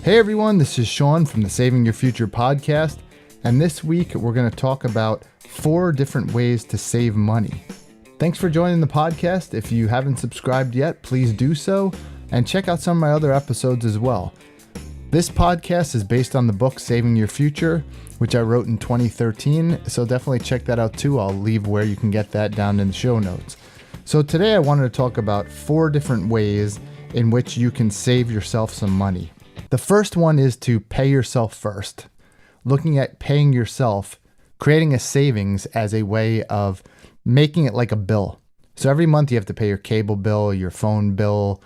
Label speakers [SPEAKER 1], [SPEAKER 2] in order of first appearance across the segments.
[SPEAKER 1] Hey everyone, this is Sean from the Saving Your Future podcast, and this week we're going to talk about 4 different ways to save money. Thanks for joining the podcast. If you haven't subscribed yet, please do so, and check out some of my other episodes as well. This podcast is based on the book Saving Your Future, which I wrote in 2013, so definitely check that out too. I'll leave where you can get that down in the show notes. So today I wanted to talk about 4 different ways in which you can save yourself some money. The first one is to pay yourself first. Looking at paying yourself, creating a savings as a way of making it like a bill. So every month you have to pay your cable bill, your phone bill,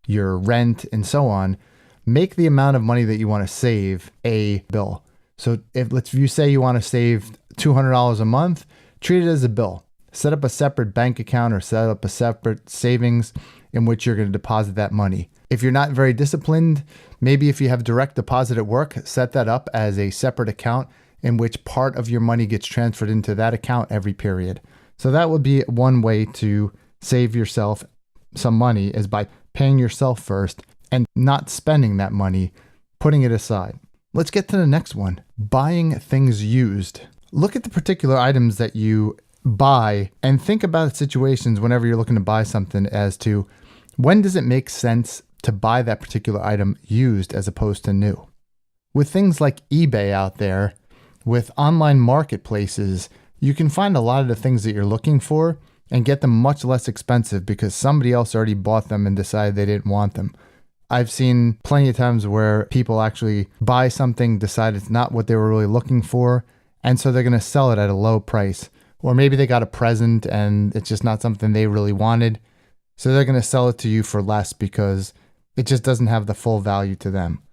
[SPEAKER 1] your rent, and so on. Make the amount of money that you want to save a bill. So if you say you want to save $200 a month, treat it as a bill. Set up a separate bank account or set up a separate savings in which you're going to deposit that money. If you're not very disciplined, maybe if you have direct deposit at work, set that up as a separate account in which part of your money gets transferred into that account every period. So that would be one way to save yourself some money, is by paying yourself first and not spending that money, putting it aside. Let's get to the next one, buying things used. Look at the particular items that you buy and think about situations whenever you're looking to buy something as to when does it make sense to buy that particular item used as opposed to new. With things like eBay out there, with online marketplaces, you can find a lot of the things that you're looking for and get them much less expensive because somebody else already bought them and decided they didn't want them. I've seen plenty of times where people actually buy something, decide it's not what they were really looking for, and so they're going to sell it at a low price. Or maybe they got a present and it's just not something they really wanted. So they're going to sell it to you for less because it just doesn't have the full value to them.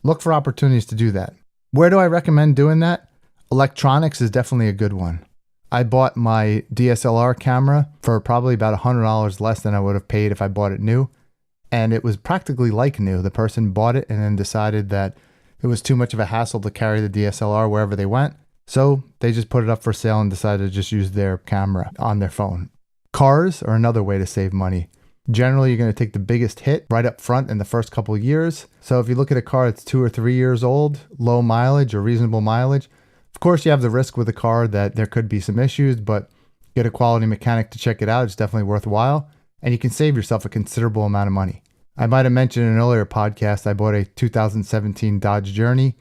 [SPEAKER 1] Look for opportunities to do that. Where do I recommend doing that? Electronics is definitely a good one. I bought my DSLR camera for probably about $100 less than I would have paid if I bought it new. And it was practically like new. The person bought it and then decided that it was too much of a hassle to carry the DSLR wherever they went. So they just put it up for sale and decided to just use their camera on their phone. Cars are another way to save money. Generally, you're going to take the biggest hit right up front in the first couple of years. So if you look at a car that's 2 or 3 years old, low mileage or reasonable mileage, of course you have the risk with a car that there could be some issues, but get a quality mechanic to check it out. It's definitely worthwhile, and you can save yourself a considerable amount of money. I might have mentioned in an earlier podcast, I bought a 2017 Dodge Journey,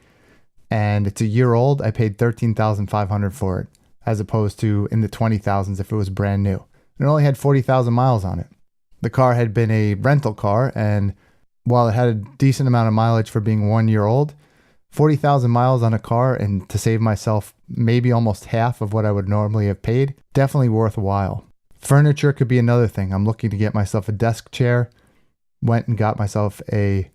[SPEAKER 1] and it's a year old. I paid $13,500 for it, as opposed to in the $20,000s if it was brand new. It only had 40,000 miles on it. The car had been a rental car, and while it had a decent amount of mileage for being 1 year old, 40,000 miles on a car and to save myself maybe almost half of what I would normally have paid, definitely worthwhile. Furniture could be another thing. I'm looking to get myself a desk chair. Went and got myself a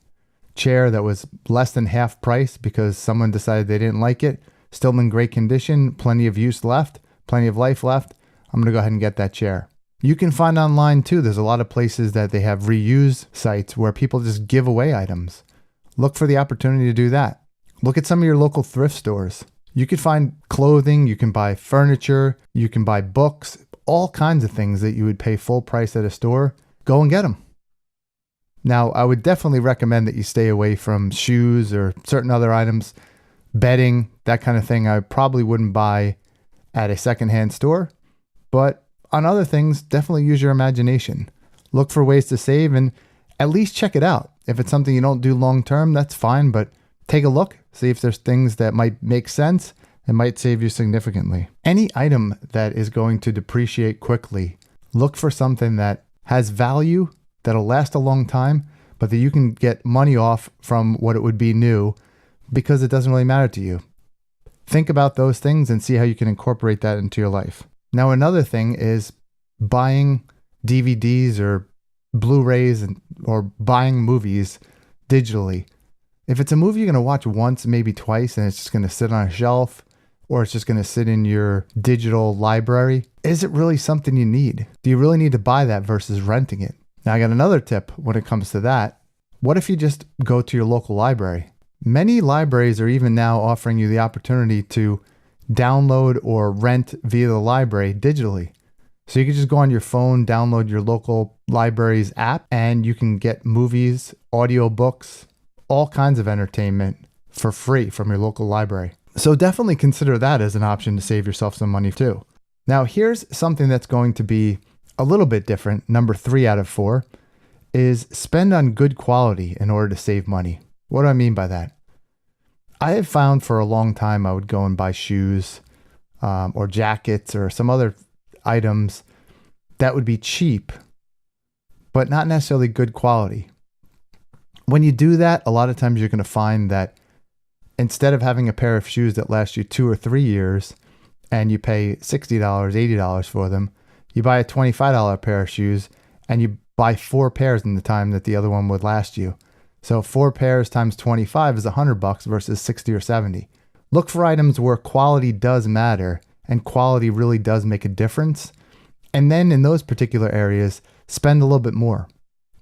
[SPEAKER 1] chair that was less than half price because someone decided they didn't like it. Still in great condition, plenty of use left, plenty of life left. I'm going to go ahead and get that chair. You can find online too. There's a lot of places that they have reuse sites where people just give away items. Look for the opportunity to do that. Look at some of your local thrift stores. You can find clothing, you can buy furniture, you can buy books, all kinds of things that you would pay full price at a store. Go and get them. Now, I would definitely recommend that you stay away from shoes or certain other items, bedding, that kind of thing. I probably wouldn't buy at a secondhand store, but on other things, definitely use your imagination. Look for ways to save and at least check it out. If it's something you don't do long term, that's fine, but take a look, see if there's things that might make sense and might save you significantly. Any item that is going to depreciate quickly, look for something that has value, that'll last a long time, but that you can get money off from what it would be new because it doesn't really matter to you. Think about those things and see how you can incorporate that into your life. Now, another thing is buying DVDs or Blu-rays or buying movies digitally. If it's a movie you're going to watch once, maybe twice, and it's just going to sit on a shelf or it's just going to sit in your digital library, is it really something you need? Do you really need to buy that versus renting it? Now, I got another tip when it comes to that. What if you just go to your local library? Many libraries are even now offering you the opportunity to download or rent via the library digitally. So you can just go on your phone, download your local library's app, and you can get movies, audiobooks, all kinds of entertainment for free from your local library. So definitely consider that as an option to save yourself some money too. Now, here's something that's going to be a little bit different. Number 3 out of 4 is spend on good quality in order to save money. What do I mean by that? I have found for a long time I would go and buy shoes or jackets or some other items that would be cheap, but not necessarily good quality. When you do that, a lot of times you're going to find that instead of having a pair of shoes that last you 2 or 3 years and you pay $60, $80 for them, you buy a $25 pair of shoes and you buy 4 pairs in the time that the other one would last you. So 4 pairs times 25 is $100 versus 60 or 70. Look for items where quality does matter and quality really does make a difference. And then in those particular areas, spend a little bit more.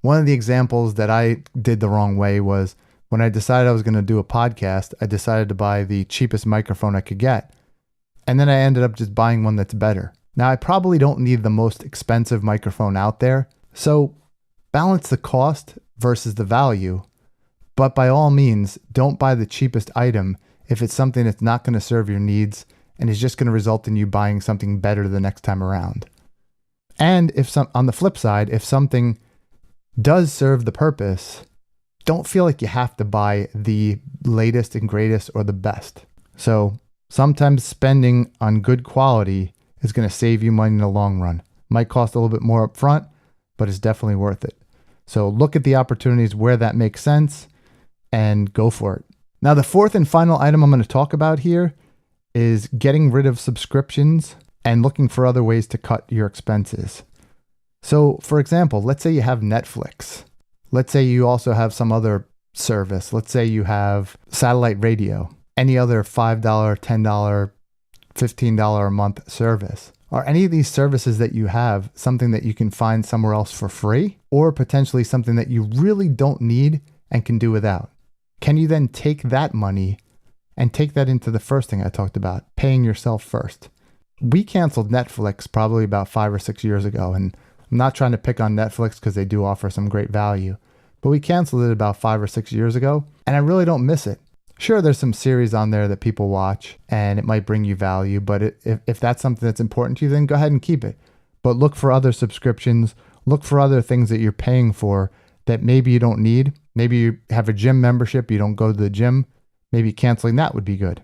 [SPEAKER 1] One of the examples that I did the wrong way was when I decided I was going to do a podcast, I decided to buy the cheapest microphone I could get. And then I ended up just buying one that's better. Now, I probably don't need the most expensive microphone out there. So balance the cost versus the value. But by all means, don't buy the cheapest item if it's something that's not going to serve your needs and is just going to result in you buying something better the next time around. And on the flip side, if something does serve the purpose, don't feel like you have to buy the latest and greatest or the best. So sometimes spending on good quality is going to save you money in the long run. Might cost a little bit more up front, but it's definitely worth it. So look at the opportunities where that makes sense and go for it. Now, the 4th and final item I'm going to talk about here is getting rid of subscriptions and looking for other ways to cut your expenses. So, for example, let's say you have Netflix. Let's say you also have some other service. Let's say you have satellite radio, any other $5, $10, $15 a month service. Are any of these services that you have something that you can find somewhere else for free, or potentially something that you really don't need and can do without? Can you then take that money and take that into the first thing I talked about, paying yourself first? We canceled Netflix probably about 5 or 6 years ago, and I'm not trying to pick on Netflix because they do offer some great value, but we canceled it about 5 or 6 years ago, and I really don't miss it. Sure, there's some series on there that people watch, and it might bring you value, but if that's something that's important to you, then go ahead and keep it. But look for other subscriptions, look for other things that you're paying for that maybe you don't need. Maybe you have a gym membership, you don't go to the gym. Maybe canceling that would be good.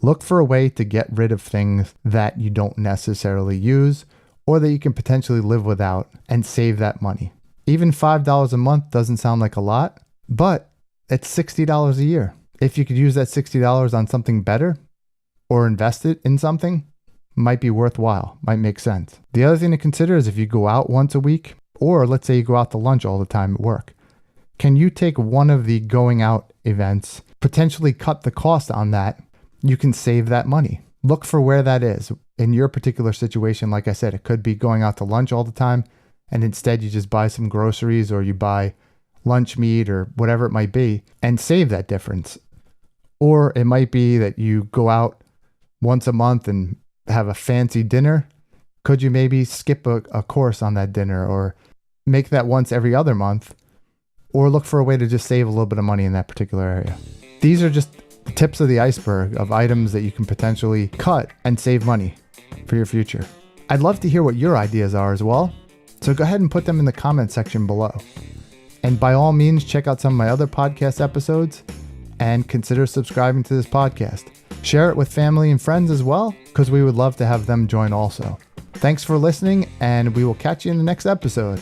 [SPEAKER 1] Look for a way to get rid of things that you don't necessarily use or that you can potentially live without and save that money. Even $5 a month doesn't sound like a lot, but it's $60 a year. If you could use that $60 on something better or invest it in something, might be worthwhile, might make sense. The other thing to consider is if you go out once a week, or let's say you go out to lunch all the time at work, can you take one of the going out events, potentially cut the cost on that? You can save that money. Look for where that is. In your particular situation, like I said, it could be going out to lunch all the time, and instead you just buy some groceries or you buy lunch meat or whatever it might be and save that difference. Or it might be that you go out once a month and have a fancy dinner. Could you maybe skip a course on that dinner or make that once every other month? Or look for a way to just save a little bit of money in that particular area. These are just the tips of the iceberg of items that you can potentially cut and save money for your future. I'd love to hear what your ideas are as well. So go ahead and put them in the comment section below. And by all means, check out some of my other podcast episodes and consider subscribing to this podcast. Share it with family and friends as well, because we would love to have them join also. Thanks for listening, and we will catch you in the next episode.